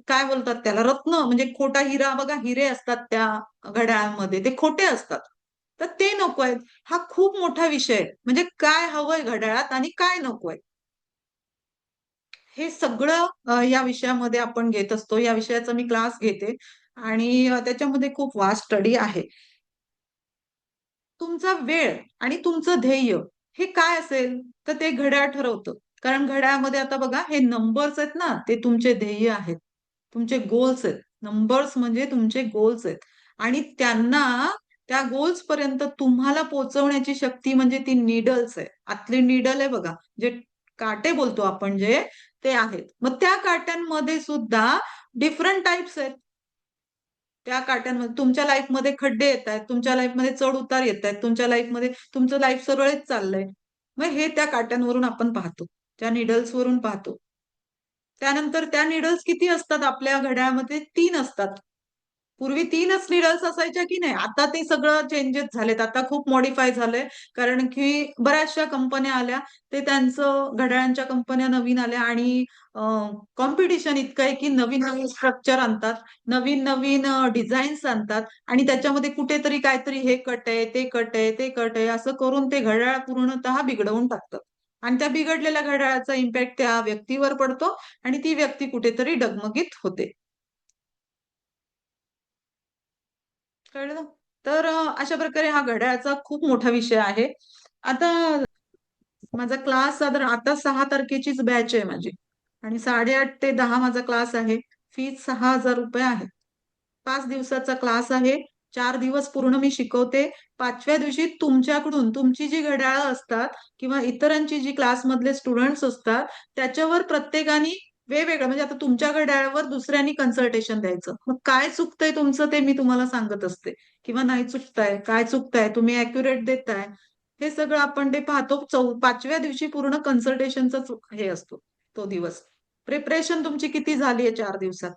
काय बोलतात त्याला रत्न म्हणजे खोटा हिरा बघा हिरे असतात त्या घड्याळामध्ये, ते खोटे असतात. तर ते नकोय. हा खूप मोठा विषय आहे. म्हणजे काय हवंय घड्याळात आणि काय नकोय. हे सगळं या विषयामध्ये आपण घेत असतो. या विषयाचा मी क्लास घेते आणि त्याच्यामध्ये खूप वास्ट स्टडी आहे. तुमचा वेळ आणि तुमचं ध्येय हे काय असेल, तर ते घड्याळ ठरवतं. कारण घड्याळामध्ये आता बघा हे नंबर्स आहेत ना, ते तुमचे ध्येय आहेत. तुमचे गोल्स आहेत. नंबर्स म्हणजे तुमचे गोल्स आहेत आणि त्यांना त्या गोल्स पर्यंत तुम्हाला पोहोचवण्याची शक्ती म्हणजे ती नीडल्स आहे. आतली नीडल आहे बघा, जे काटे बोलतो आपण जे, ते आहेत. मग त्या काट्यांमध्ये सुद्धा डिफरंट टाइप्स आहेत. त्या काट्यांमध्ये तुमच्या लाईफमध्ये खड्डे येतायत, तुमच्या लाईफमध्ये चढ-उतार येतायत, तुमच्या लाईफमध्ये तुमचं लाईफ सरळच चाललंय. मग हे त्या काट्यांवरून आपण पाहतो. त्या नीडल्सवरून पाहतो. त्यानंतर त्या नीडल्स किती असतात आपल्या घड्याळामध्ये? 3 असतात. पूर्वी 3च नीडल्स असायच्या की नाही? आता ते सगळं चेंजेस झालेत. आता खूप मॉडिफाय झालंय. कारण की बऱ्याचशा कंपन्या आल्या. ते त्यांचं घड्याळांच्या कंपन्या नवीन आल्या आणि कॉम्पिटिशन इतकं आहे की नवीन-नवीन स्ट्रक्चर आणतात. नवीन-नवीन डिझाईन्स आणतात आणि त्याच्यामध्ये कुठेतरी काहीतरी हे कट आहे, ते कट आहे, ते कट आहे असं करून ते घड्याळ पूर्णतः बिघडवून टाकतात. आणि त्या बिघडलेल्या घड्याळाचा इम्पॅक्ट त्या व्यक्तीवर पडतो आणि ती व्यक्ती कुठेतरी डगमगीत होते. कळलं? तर अशा प्रकारे हा घड्याळाचा खूप मोठा विषय आहे. आता माझा क्लास साधारण आता 6 तारखेचीच बॅच आहे माझी आणि 8:30 ते 10 माझा क्लास आहे. फीज ₹6,000 आहे. 5 दिवसाचा क्लास आहे. 4 दिवस पूर्ण मी शिकवते. 5व्या दिवशी तुमच्याकडून तुमची जी घड्याळं असतात किंवा इतरांची जी क्लासमधले स्टुडंट्स असतात, त्याच्यावर प्रत्येकाने वेगवेगळं म्हणजे आता तुमच्या घड्याळावर दुसऱ्यांनी कन्सल्टेशन द्यायचं. मग काय चुकतंय तुमचं ते मी तुम्हाला सांगत असते किंवा नाही चुकताय, काय चुकताय, तुम्ही ॲक्युरेट देताय. हे सगळं आपण ते पाहतो. 5व्या दिवशी पूर्ण कन्सल्टेशनचाच हे असतो तो दिवस. प्रिपरेशन तुमची किती झाली आहे 4 दिवसात?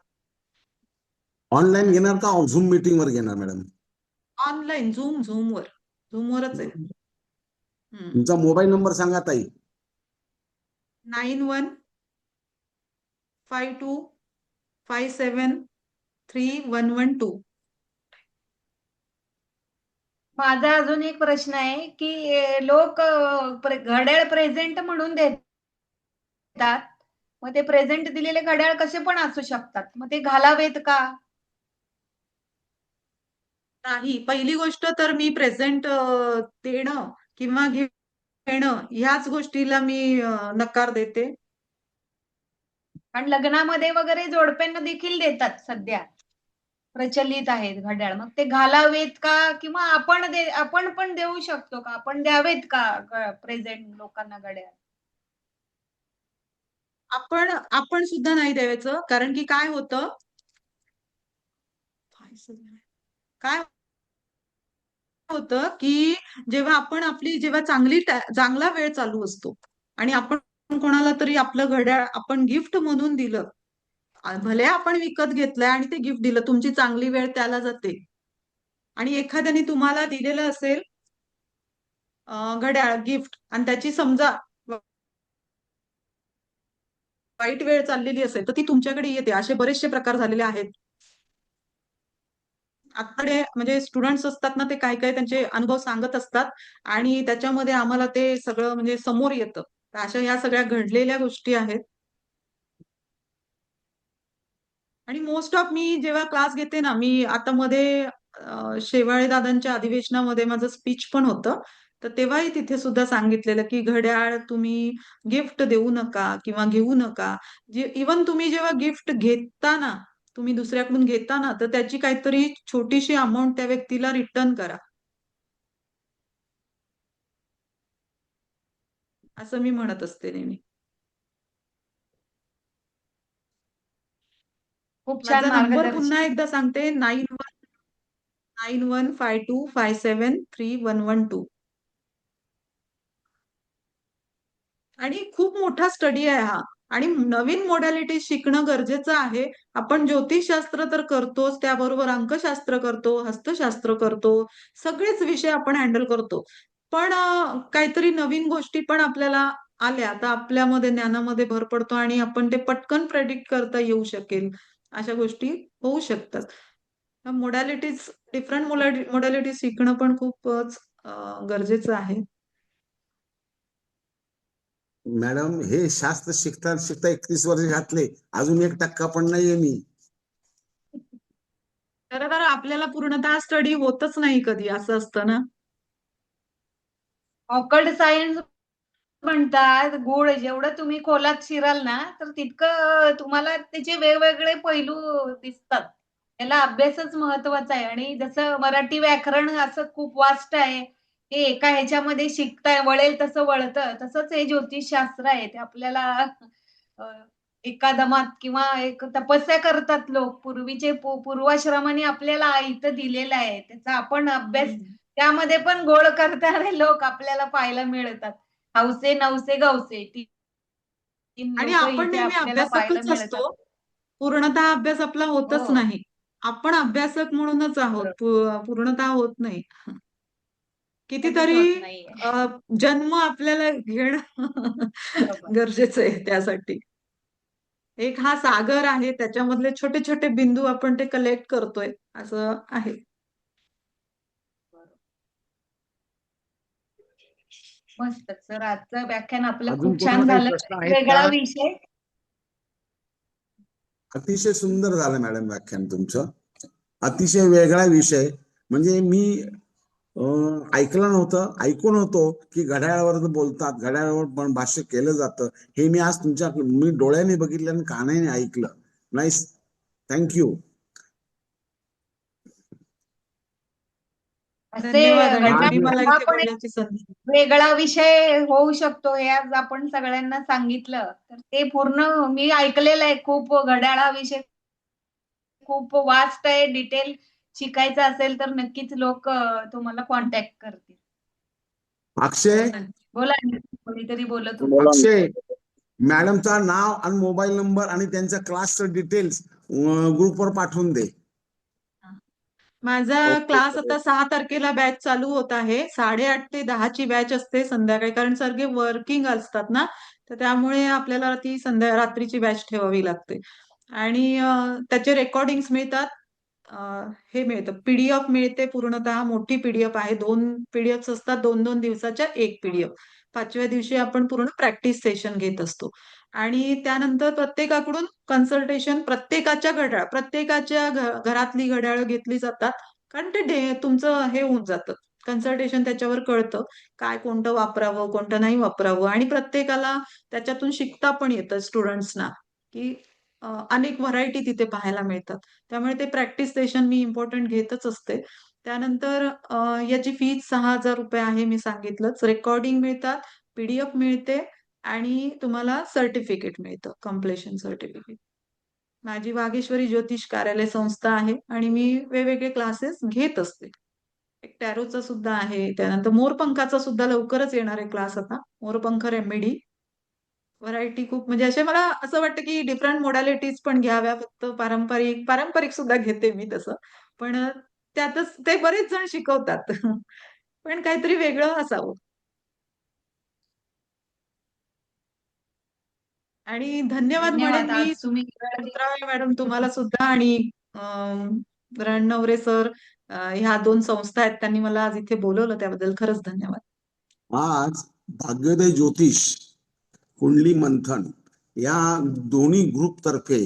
ऑनलाईन घेणार का झूम मीटिंग वर घेणार मॅडम? ऑनलाईन Zoomवर. Zoomवरच आहे. हं. तुमचा मोबाईल नंबर सांगा ताई. 9152573112. माझा अजून एक प्रश्न आहे, की लोक घड्याळ प्रेझेंट म्हणून देतात. मग ते प्रेझेंट दिलेले घड्याळ कसे पण असू शकतात. मग ते घालावेत का? नाही, पहिली गोष्ट तर मी प्रेझेंट देणं किंवा घेणं ह्याच गोष्टीला मी नकार देते. कारण लग्नामध्ये वगैरे जोडप्यांना देखील देतात सध्या. प्रचलित आहेत घड्याळ. मग ते घालावेत का? किंवा आपण पण देऊ शकतो का? आपण द्यावेत का प्रेझेंट लोकांना घड्याळ? आपण सुद्धा नाही द्यायचं कारण की काय होतं काय होतं, की जेव्हा आपण आपली जेव्हा चांगला वेळ चालू असतो आणि आपण कोणाला तरी आपलं घड्याळ आपण गिफ्ट म्हणून दिलं. भले आपण विकत घेतलंय आणि ते गिफ्ट दिलं. तुमची चांगली वेळ त्याला जाते आणि एखाद्याने तुम्हाला दिलेलं असेल घड्याळ गिफ्ट आणि त्याची समजा वाईट वेळ चाललेली असेल, तर ती तुमच्याकडे येते. असे बरेचसे प्रकार झालेले आहेत. आतकडे म्हणजे स्टुडंट्स असतात ना, ते काही-काही त्यांचे अनुभव सांगत असतात आणि त्याच्यामध्ये आम्हाला ते सगळं म्हणजे समोर येतं. तर अशा ह्या सगळ्या घडलेल्या गोष्टी आहेत. आणि मोस्ट ऑफ मी जेव्हा क्लास घेते ना, मी आता मध्ये शेवाळे दादांच्या अधिवेशनामध्ये माझं स्पीच पण होतं. तर तेव्हाही तिथे सुद्धा सांगितलेलं की घड्याळ तुम्ही गिफ्ट देऊ नका किंवा घेऊ नका. इवन तुम्ही जेव्हा गिफ्ट घेता ना, तुम्ही दुसऱ्याकडून घेता ना, तर त्याची काहीतरी छोटीशी अमाऊंट त्या व्यक्तीला रिटर्न करा. असं मी म्हणत असते नेहमी. खूप छान माझा नंबर पुन्हा मार्गदर्शन. एकदा सांगते, 9152573112. आणि खूप मोठा स्टडी आहे हा. आणि नवीन मोडॅलिटी शिकणं गरजेचं आहे. आपण ज्योतिषशास्त्र तर करतोच, त्याबरोबर अंकशास्त्र करतो, हस्तशास्त्र करतो, सगळेच विषय आपण हँडल करतो. पण काहीतरी नवीन गोष्टी पण आपल्याला आल्या तर आपल्यामध्ये ज्ञानामध्ये भर पडतो आणि आपण ते पटकन प्रेडिक्ट करता येऊ शकेल, अशा गोष्टी होऊ शकतात. मोडॅलिटीज, डिफरंट मोडॅलिटीज शिकणं पण खूपच गरजेचं आहे. मॅडम हे शास्त्र शिकता शिकता 31 वर्ष घातले, अजून 1% पण नाहीये मी. खरं तर आपल्याला पूर्णतः स्टडी होतच नाही कधी, असं असतं ना. ऑकल्ट सायन्स म्हणतात गुढ जेवढं तुम्ही खोलात शिराल ना, तर तितकं तुम्हाला त्याचे वेगवेगळे पैलू दिसतात. त्याला अभ्यासच महत्वाचा आहे. आणि जसं मराठी व्याकरण असं खूप वास्ट आहे. हे एका ह्याच्यामध्ये शिकता वळेल तसं वळतं. तसंच हे ज्योतिषशास्त्र आहे. ते आपल्याला अ, एका दमात किंवा एक तपस्या करतात लोक. पूर्वीचे पूर्वाश्रमांनी आपल्याला इथं दिलेलं आहे. त्याचा आपण अभ्यास हम्म. त्यामध्ये पण गोळ करणारे लोक आपल्याला पाहायला मिळतात. हौसे, नवसे, गवसे 3 आणि लोक आपण इथे नेहमी आपल्याला पाहायला अभ्यासकच मिळतात. असतो. पूर्णतः अभ्यास आपला होतच हो, नाही. आपण अभ्यासक म्हणूनच आहोत, बरोबर. पूर्णतः होत नाही. कधीच कितीतरी होत नाहीये. जन्म आपल्याला घेणं बरोबर. गरजेचं आहे त्यासाठी. एक हा सागर आहे, त्याच्यामधले छोटे छोटे बिंदू आपण ते कलेक्ट करतोय, असं आहे. मस्त. सर आजचं व्याख्यान आपलं अजून खूप कोणाला छान काही झालं. प्रश्न आहेत का? वेगळा विषय. अतिशय सुंदर झालं मॅडम व्याख्यान तुमचं. अतिशय वेगळा विषय. म्हणजे मी ऐकलं नव्हतं, ऐकून होतो की घड्याळावर बोलतात, घड्याळावर पण भाष्य केलं जातं. हे मी आज मी डोळ्याने बघितलं आणि कानाने ऐकलं. Nice, thank you. असे धन्यवाद. आणि तुम्ही आज मला हा इथे पण एक बोलण्याची संधी. वेगळा विषय होऊ शकतो हे आज आपण सगळ्यांना सांगितलं. तर ते पूर्ण मी ऐकलेलं आहे. खूप घड्याळाविषयी खूप वास्ट आहे. डिटेल शिकायचं असेल तर नक्कीच लोक तुम्हाला कॉन्टॅक्ट करतील. अक्षय, बोला ना, कोणीतरी बोलत होतं. अक्षय, मॅडमचा नाव आणि मोबाईल नंबर आणि त्यांच्या क्लासचं डिटेल्स ग्रुपवर पाठवून दे. माझा ओके. क्लास आता 6 तारखेला बॅच चालू होत आहे. 8:30 ते 10ची बॅच असते संध्याकाळी, कारण सगळे वर्किंग असतात ना, तर त्यामुळे आपल्याला ती रात्रीची बॅच ठेवावी लागते. आणि त्याचे रेकॉर्डिंग्स मिळतात. अ, हे मिळतं, पीडीएफ मिळते. पूर्णतः मोठी पीडीएफ आहे. 2 पीडीएफ असतात, 2-2 दिवसाच्या एक पीडीएफ. 5व्या दिवशी आपण पूर्ण प्रॅक्टिस सेशन घेत असतो. आणि त्यानंतर प्रत्येकाकडून कन्सल्टेशन, प्रत्येकाच्या घरातली घड्याळ घेतली जातात. कारण ते तुमचं हे होऊन जातं, कन्सल्टेशन त्याच्यावर कळतं काय कोणतं वापरावं, कोणतं नाही वापरावं. आणि प्रत्येकाला त्याच्यातून शिकता पण येतं स्टुडंट्सना, की अनेक व्हरायटी तिथे पाहायला मिळतात. त्यामुळे ते प्रॅक्टिस सेशन मी इम्पॉर्टंट घेतच असते. त्यानंतर याची फीज ₹6,000 आहे, मी सांगितलंच. रेकॉर्डिंग मिळतात, पीडीएफ मिळते आणि तुम्हाला सर्टिफिकेट मिळतं, कम्प्लिशन सर्टिफिकेट. माझी वागेश्वरी ज्योतिष कार्यालय संस्था आहे आणि मी वेगवेगळे क्लासेस घेत असते. एक टॅरोचा सुद्धा आहे. त्यानंतर मोरपंखाचा सुद्धा लवकरच येणार आहे क्लास आता. मोरपंख रेमेडी. व्हरायटी खूप, म्हणजे असे मला असं वाटतं की डिफरंट मोडॅलिटीज पण घ्याव्या. फक्त पारंपरिक पारंपरिक सुद्धा घेते मी तसं. पण त्यातच ते बरेच जण शिकवतात. पण काहीतरी वेगळं असावं. आणि धन्यवाद म्हणेन धन्यवाद. मी आज तुम्ही वेळ सुत्रावे मॅडम तुम्हाला सुद्धा, आणि रणनवरे सर, ह्या 2 संस्था आहेत, त्यांनी मला आज इथे बोलवलं, त्याबद्दल खरंच धन्यवाद. आज भाग्योदय ज्योतिष, कुंडली मंथन या दोन्ही ग्रुप तर्फे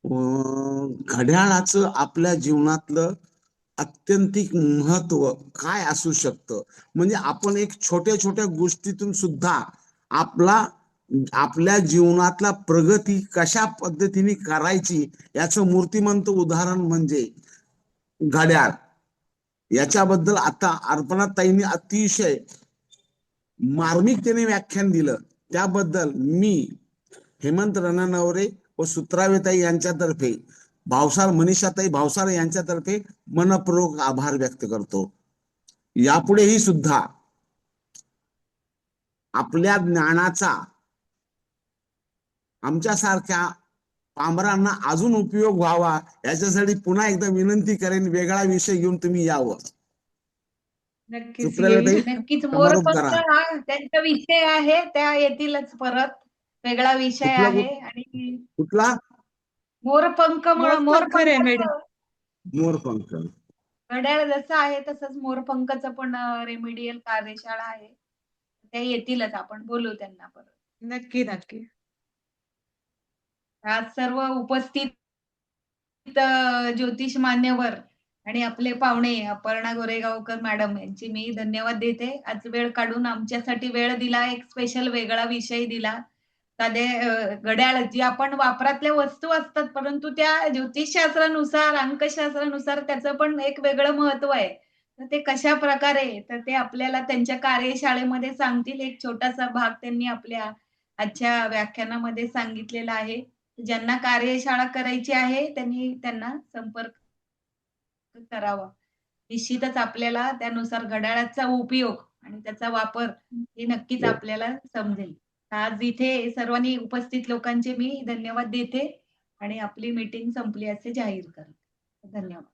घड्याळाचं आपल्या जीवनातलं आत्यंतिक महत्व काय असू शकतं. म्हणजे आपण एक छोट्या छोट्या गोष्टीतून सुद्धा आपल्या जीवनातला प्रगती कशा पद्धतीने करायची याचं मूर्तिमंत उदाहरण म्हणजे घड्याळ. याच्याबद्दल आता अर्पणाताईंनी अतिशय मार्मिकतेने व्याख्यान दिलं. त्याबद्दल मी हेमंत रणनवरे व सुत्रावेताई यांच्यातर्फे मनीषाताई भावसार यांच्यातर्फे मनपूर्वक आभार व्यक्त करतो. यापुढेही सुद्धा आपल्या ज्ञानाचा आमच्यासारख्या पामरांना अजून उपयोग व्हावा याच्यासाठी पुन्हा एकदा विनंती करेन, वेगळा विषय घेऊन तुम्ही यावं. नक्कीच सुप्रियाताई, येईल. नक्कीच समारोप मोरपंख करा. हा त्यांचा विषय आहे, त्या येतीलच परत. वेगळा विषय कुठला आहे आणि कुठला मोरपंख मोरपंख रेमेडी. मोरपंख. घड्याळ जसं आहे तसंच मोरपंखचं पण रेमेडियल कार्यशाळा आहे. त्या येतीलच, आपण बोलू त्यांना परत. नक्की नक्की. आज सर्व उपस्थित ज्योतिष मान्यवर आणि आपले पाहुणे अपर्णा गोरेगावकर मॅडम यांची मी धन्यवाद देते. आज वेळ काढून आमच्यासाठी वेळ दिला, एक स्पेशल वेगळा विषय दिला. साधे घड्याळ जी आपण वापरातल्या वस्तू असतात, परंतु त्या ज्योतिषशास्त्रानुसार, अंकशास्त्रानुसार त्याचं पण एक वेगळं महत्व आहे. तर ते कशा प्रकारे, तर ते आपल्याला त्यांच्या कार्यशाळेमध्ये सांगतील. एक छोटासा भाग त्यांनी आपल्या आजच्या व्याख्यानामध्ये सांगितलेला आहे. ज्यांना कार्यशाळा करायची आहे त्यांनी त्यांना संपर्क करावा. निश्चितच आपल्याला त्यानुसार घड्याळाचा उपयोग आणि त्याचा वापर हे नक्कीच आपल्याला समजेल. आज इथे सर्वांनी उपस्थित लोकांचे मी धन्यवाद देते आणि आपली मीटिंग संपली असे जाहीर करते. धन्यवाद.